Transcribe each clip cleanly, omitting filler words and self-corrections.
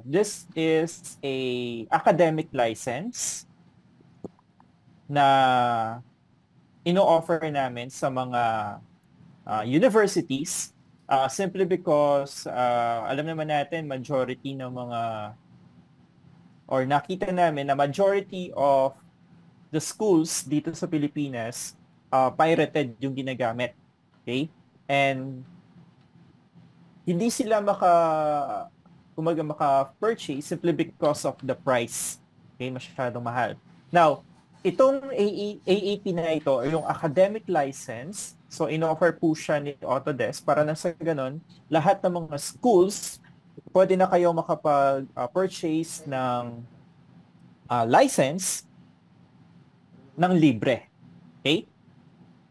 This is a academic license na ino-offer namin sa mga universities simply because alam naman natin majority ng mga or nakita namin na majority of the schools dito sa Pilipinas pirated yung ginagamit. Okay? And hindi sila maka-purchase simply because of the price. Okay? Masyadong mahal. Now, itong AAP na ito, or yung academic license, so in-offer po siya ni Autodesk para na sa ganun, lahat ng mga schools, pwede na kayo makapag-purchase ng license ng libre. Okay?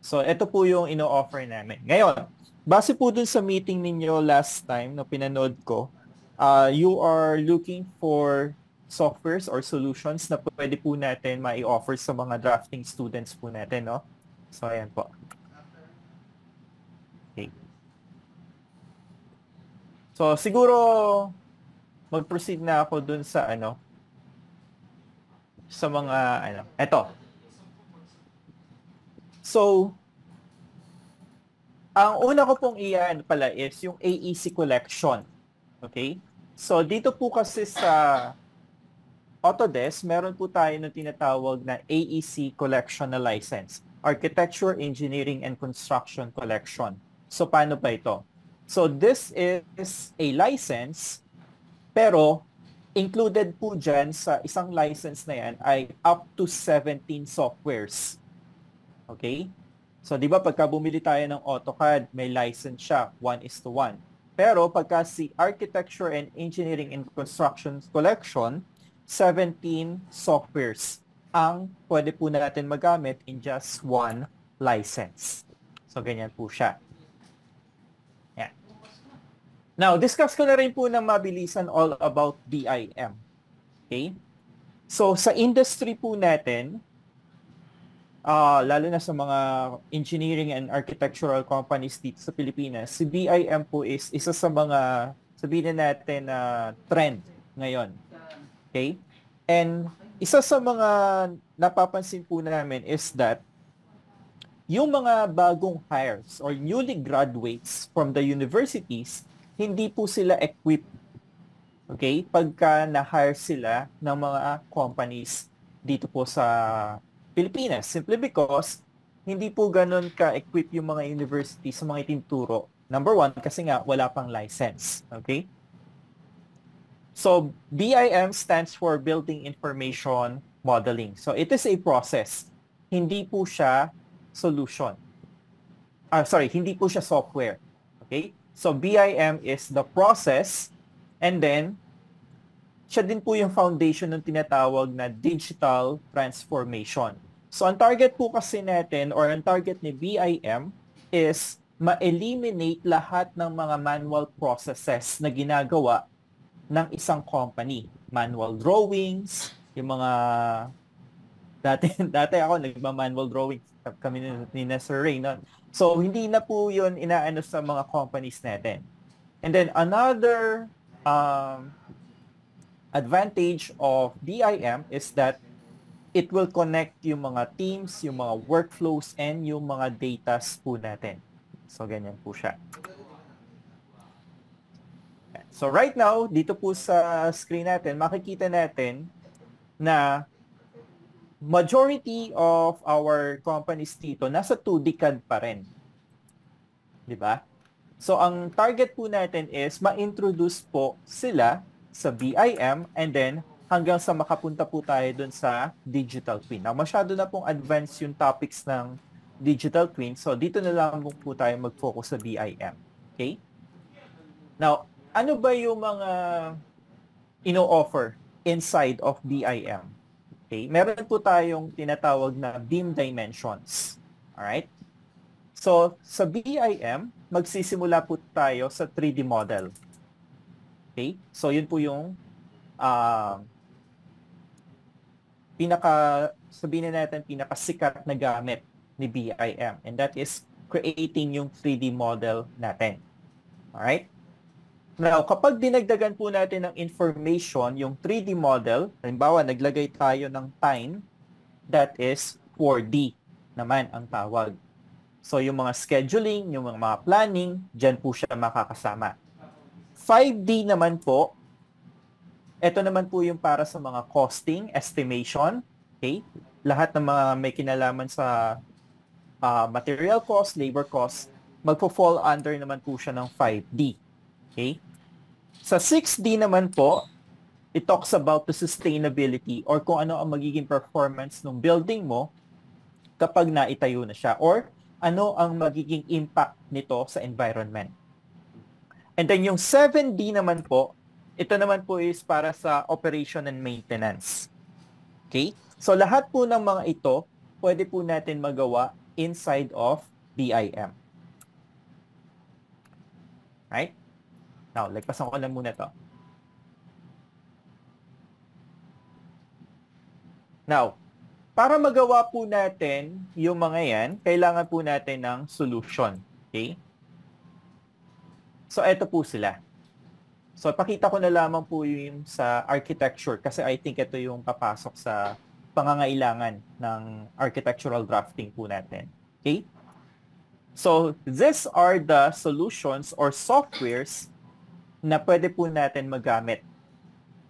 So, ito po yung ino-offer namin. Ngayon, base po dun sa meeting ninyo last time na pinanood ko, you are looking for softwares or solutions na pwede po natin mai-offer sa mga drafting students po natin, no? So, ayan po. Okay. So, siguro mag-proceed na ako dun sa sa mga eto. So, ang una ko pong iyan pala is yung AEC collection. Okay? So, dito po kasi sa Autodesk, meron po tayo na tinatawag na AEC collection na license. Architecture, Engineering, and Construction Collection. So, paano ba ito? So, this is a license, pero included po dyan sa isang license na yan ay up to 17 softwares. Okay? So, di ba pagka bumili tayo ng AutoCAD, may license siya, 1:1. Pero pagka si Architecture and Engineering and Construction Collection, 17 softwares ang pwede po natin magamit in just one license. So, ganyan po siya. Yan. Now, discuss ko na rin po ng mabilisan all about BIM. Okay? So, sa industry po natin, lalo na sa mga engineering and architectural companies dito sa Pilipinas, si BIM po is isa sa mga, sabihin natin na trend ngayon. Okay? And isa sa mga napapansin po namin is that yung mga bagong hires or newly graduates from the universities, hindi po sila equipped. Okay? Pagka na-hire sila ng mga companies dito po sa Pilipinas. Simply because hindi po ganun ka-equip yung mga universities sa mga itinuturo. Number one, kasi nga wala pang license. Okay? So, BIM stands for Building Information Modeling. So, it is a process. Hindi po siya solution. Hindi po siya software. Okay? So, BIM is the process, and then siya din po yung foundation ng tinatawag na digital transformation. So, ang target po kasi natin or ang target ni BIM is ma-eliminate lahat ng mga manual processes na ginagawa ng isang company. Manual drawings, yung mga dati ako nagma-manual drawings kami ni Sir Ray. No? So, hindi na po yun inaano sa mga companies natin. And then another advantage of BIM is that it will connect yung mga teams, yung mga workflows, and yung mga datas po natin. So, ganyan po siya. So, right now, dito po sa screen natin, makikita natin na majority of our companies dito, nasa 2D CAD pa rin. Di ba? So, ang target po natin is ma-introduce po sila sa BIM and then hanggang sa makapunta po tayo dun sa digital twin. Now, masyado na pong advanced yung topics ng digital twin. So, dito na lang po tayo mag-focus sa BIM. Okay? Now, ano ba yung mga ino-offer inside of BIM? Okay? Meron po tayong tinatawag na beam dimensions. Alright? So, sa BIM, magsisimula po tayo sa 3D model. Okay? So, yun po yung sabihin natin, pinakasikat na gamit ni BIM. And that is creating yung 3D model natin. Alright? Now, kapag dinagdagan po natin ng information, yung 3D model, halimbawa, naglagay tayo ng time, that is 4D naman ang tawag. So, yung mga scheduling, yung mga planning, dyan po siya makakasama. 5D naman po, ito naman po yung para sa mga costing, estimation, okay? Lahat ng mga may kinalaman sa material cost, labor cost, magpo-fall under naman po siya ng 5D. Okay? Sa 6D naman po, it talks about the sustainability or kung ano ang magiging performance ng building mo kapag naitayo na siya or ano ang magiging impact nito sa environment. And then yung 7D naman po, ito naman po is para sa operation and maintenance. Okay? So lahat po ng mga ito, pwede po natin magawa inside of BIM. Right? Now, lagpasan ko lang muna to. Now, para magawa po natin yung mga yan, kailangan po natin ng solution. Okay? So, ito po sila. So, pakita ko na lamang po yung sa architecture kasi I think ito yung papasok sa pangangailangan ng architectural drafting po natin. Okay? So, these are the solutions or softwares na pwede po natin magamit.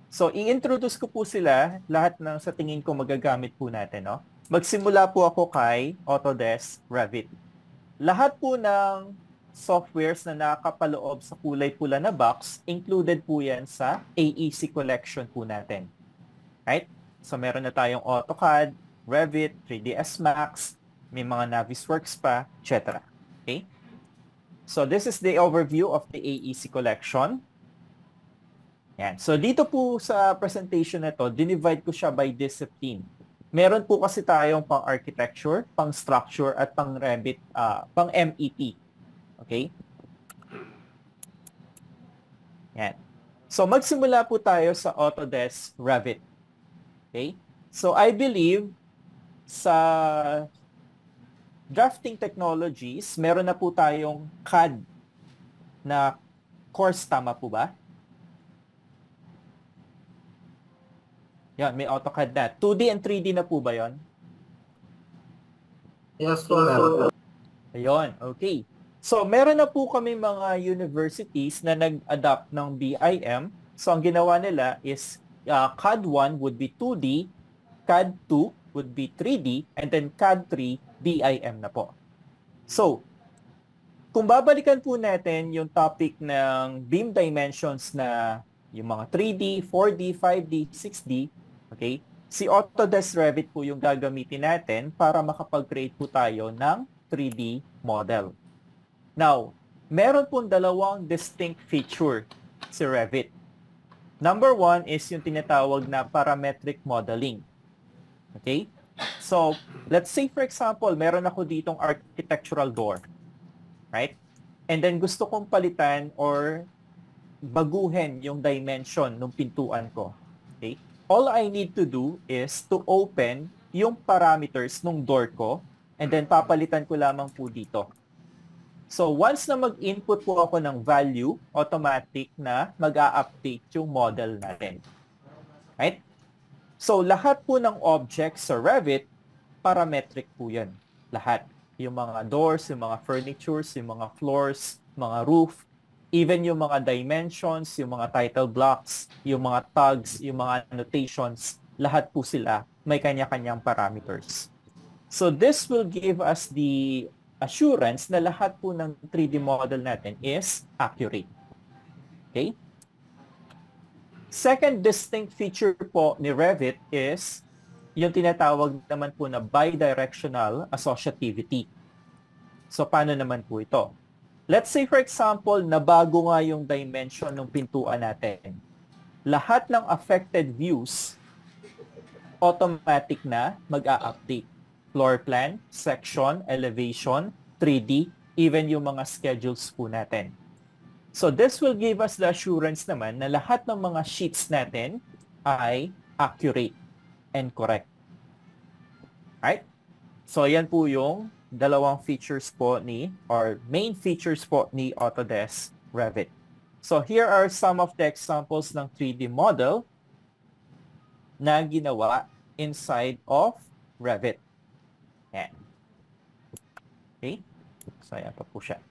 So, i-introduce ko po sila, lahat ng sa tingin ko magagamit po natin. No? Magsimula po ako kay Autodesk Revit. Lahat po ng softwares na nakakapaloob sa kulay pula na box, included po yan sa AEC collection po natin. Right? So, meron na tayong AutoCAD, Revit, 3ds Max, may mga Navisworks pa, etc. Okay? So, this is the overview of the AEC collection. Yan. So, dito po sa presentation na to, dinivide ko siya by discipline. Meron po kasi tayong pang-architecture, pang-structure, at pang-Revit, pang-MEP. Okay? Yan. So, magsimula po tayo sa Autodesk Revit. Okay? So, I believe sa drafting technologies, meron na po tayong CAD na course, tama po ba? Yan, may AutoCAD na. 2D and 3D na po ba yon? Yes, po, meron. Ayun, okay. So, meron na po kami mga universities na nag-adapt ng BIM. So, ang ginawa nila is CAD 1 would be 2D, CAD 2 would be 3D, and then CAD 3, BIM na po. So, kung babalikan po natin yung topic ng beam dimensions na yung mga 3D, 4D, 5D, 6D, okay? Si Autodesk Revit po yung gagamitin natin para makapag-create po tayo ng 3D model. Now, meron pong dalawang distinct feature si Revit. Number one is yung tinatawag na parametric modeling. Okay? So, let's say for example, meron ako ditong architectural door. Right? And then gusto kong palitan or baguhin yung dimension ng pintuan ko. Okay? All I need to do is to open yung parameters ng door ko and then papalitan ko lamang po dito. So, once na mag-input po ako ng value, automatic na mag-a-update yung model natin. Right? So, lahat po ng objects sa Revit, parametric po yan. Lahat. Yung mga doors, yung mga furnitures, yung mga floors, mga roof, even yung mga dimensions, yung mga title blocks, yung mga tags, yung mga annotations, lahat po sila may kanya-kanyang parameters. So, this will give us the assurance na lahat po ng 3D model natin is accurate. Okay? Second distinct feature po ni Revit is yung tinatawag naman po na bidirectional associativity. So, paano naman po ito? Let's say, for example, nabago nga yung dimension ng pintuan natin. Lahat ng affected views, automatic na mag-a-update. Floor plan, section, elevation, 3D, even yung mga schedules po natin. So this will give us the assurance naman na lahat ng mga sheets natin ay accurate and correct. Right? So yan po yung dalawang features po or main features po ni Autodesk Revit. So here are some of the examples ng 3D model na ginawa inside of Revit. Yan. Okay? So ayan pa po siya.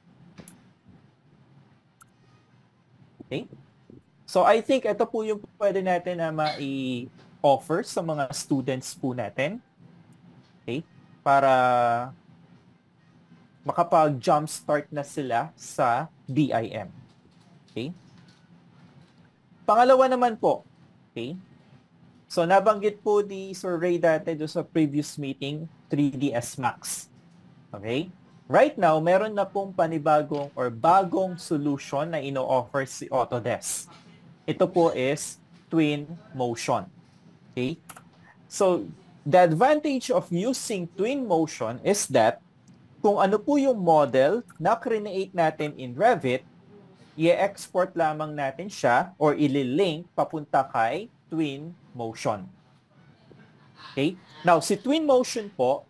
Okay? So I think ito po yung pwede natin na ma-offer sa mga students po natin. Okay? Para makapag-jump start na sila sa BIM. Okay? Pangalawa naman po, okay? So nabanggit po ni Sir Ray dati do sa previous meeting, 3ds Max. Okay? Right now, meron na pong panibagong or bagong solution na ino-offer si Autodesk. Ito po is Twin Motion. Okay? So, the advantage of using Twin Motion is that kung ano po yung model na create natin in Revit, i-export lamang natin siya or ililink papunta kay Twin Motion. Okay? Now, si Twin Motion po,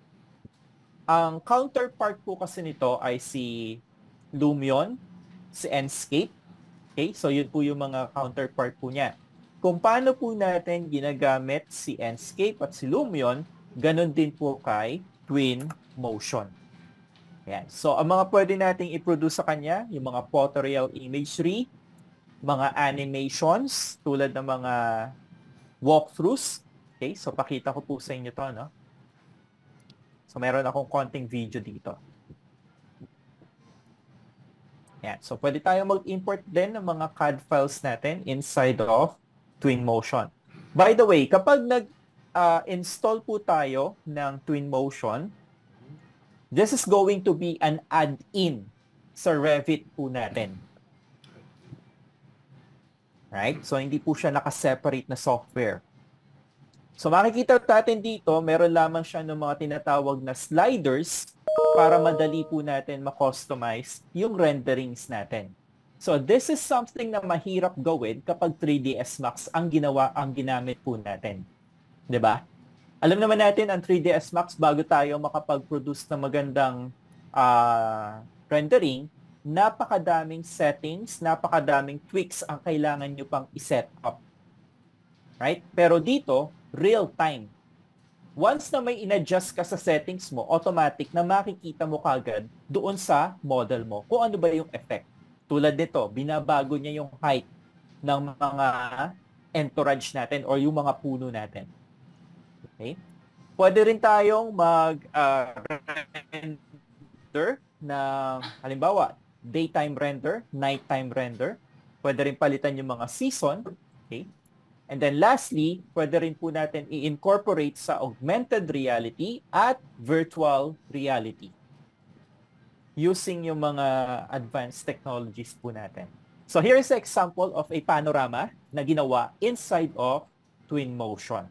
ang counterpart po kasi nito ay si Lumion, si Enscape. Okay? So, yun po yung mga counterpart po niya. Kung paano po natin ginagamit si Enscape at si Lumion, ganun din po kay Twin Motion. Ayan. So, ang mga pwede nating i-produce sa kanya, yung mga photoreal imagery, mga animations, tulad ng mga walkthroughs. Okay? So, pakita ko po sa inyo to, no? So, meron akong konting video dito. Ayan. So, pwede tayong mag-import din ng mga CAD files natin inside of Twinmotion. By the way, kapag nag-install po tayo ng Twinmotion, this is going to be an add-in sa Revit po natin. Right? So, hindi po siya nakaseparate na software. So, makikita natin dito, meron lamang siya ng mga tinatawag na sliders para madali po natin ma-customize yung renderings natin. So, this is something na mahirap gawin kapag 3ds Max ang ginamit po natin. 'Di ba? Alam naman natin ang 3ds Max, bago tayo makapag-produce ng magandang rendering, napakadaming settings, napakadaming tweaks ang kailangan nyo pang i-set up. Right? Pero dito, real time. Once na may in-adjust ka sa settings mo, automatic na makikita mo kagad doon sa model mo kung ano ba yung effect. Tulad nito, binabago niya yung height ng mga entourage natin or yung mga puno natin. Okay? Pwede rin tayong mag-render ng, halimbawa, daytime render, nighttime render. Pwede rin palitan yung mga season. Okay? And then lastly, pwede rin po natin i-incorporate sa augmented reality at virtual reality using yung mga advanced technologies po natin. So here is an example of a panorama na ginawa inside of Twinmotion.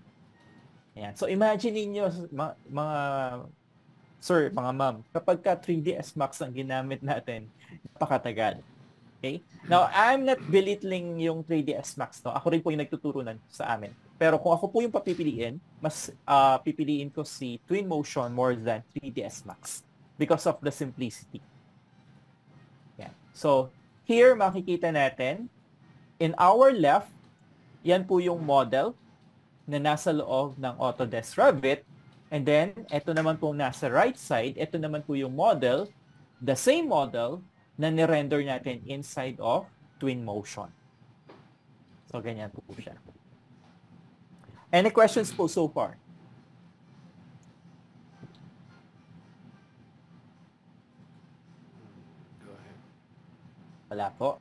Ayan. So imagine niyo mga sir, mga ma'am, kapag ka 3ds Max ang ginamit natin, napakatagal. Okay? Now, I'm not belittling yung 3ds Max, no? Ako rin po yung nagtuturo sa amin. Pero kung ako po yung papipiliin, mas pipiliin ko si Twinmotion more than 3ds Max because of the simplicity. Yan. So, here makikita natin, in our left, yan po yung model na nasa loob ng Autodesk Revit. And then, ito naman po nasa right side, ito naman po yung model, the same model na ni-render natin inside of Twinmotion. So, ganyan po siya. Any questions po so far? Go ahead. Wala po.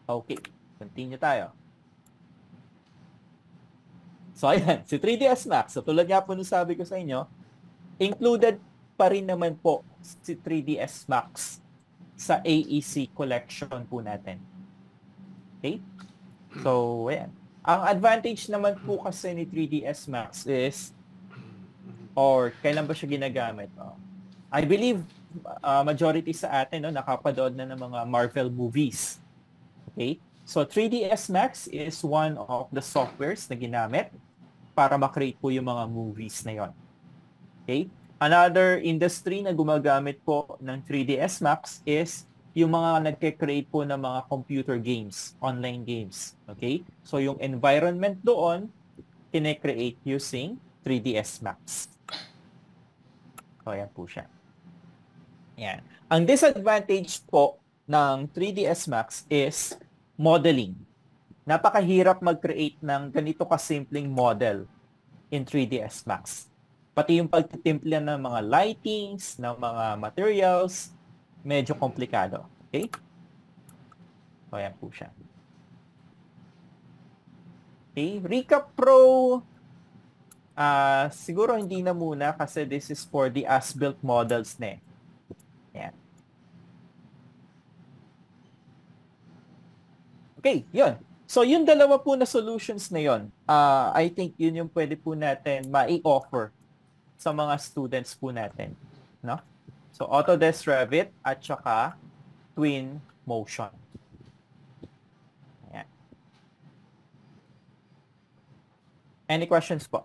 Okay, continue tayo. So, ayan, si 3ds Max. So, tulad nga po nung sabi ko sa inyo, included pa rin naman po si 3ds Max sa AEC collection po natin. Okay? So, ayan. Ang advantage naman po kasi ni 3ds Max is, or kailan ba siya ginagamit? I believe, majority sa atin, no, nakapanood na ng mga Marvel movies. Okay? So, 3ds Max is one of the softwares na ginamit para makreate po yung mga movies na yon. Okay? Another industry na gumagamit po ng 3ds Max is yung mga nagke-create po ng mga computer games, online games. Okay? So, yung environment doon, kine-create using 3ds Max. So, ayan po siya. Yan. Ang disadvantage po ng 3ds Max is modeling. Napakahirap mag-create ng ganito kasimpleng model in 3ds Max. Pati yung pagtitimpla ng mga lightings, ng mga materials, medyo komplikado. Okay? So, ayan po siya. Okay, Recap Pro, siguro hindi na muna kasi this is for the as-built models na eh. Ayan. Okay, yun. So, yung dalawa po na solutions na yun, I think yun yung pwede po natin ma-offer sa mga students po natin. No? So, Autodesk Revit at saka Twin Motion. Ayan. Any questions po?